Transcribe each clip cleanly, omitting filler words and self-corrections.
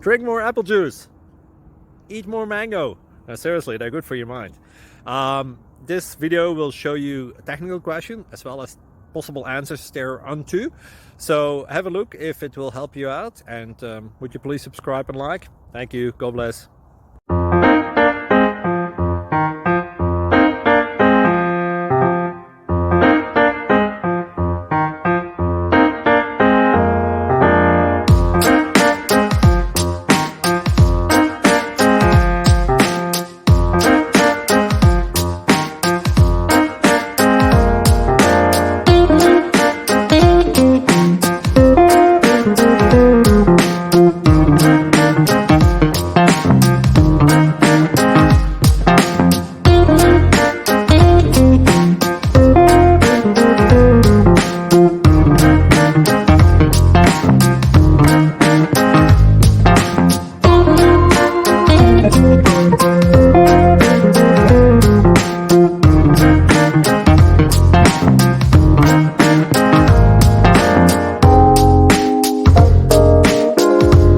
Drink more apple juice. Eat more mango. No, seriously, they're good for your mind. This video will show you a technical question as well as possible answers thereunto. So have a look if it will help you out, and would you please subscribe and like? Thank you. God bless.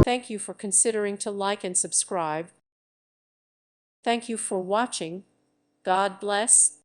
Thank you for considering to like and subscribe. Thank you for watching. God bless.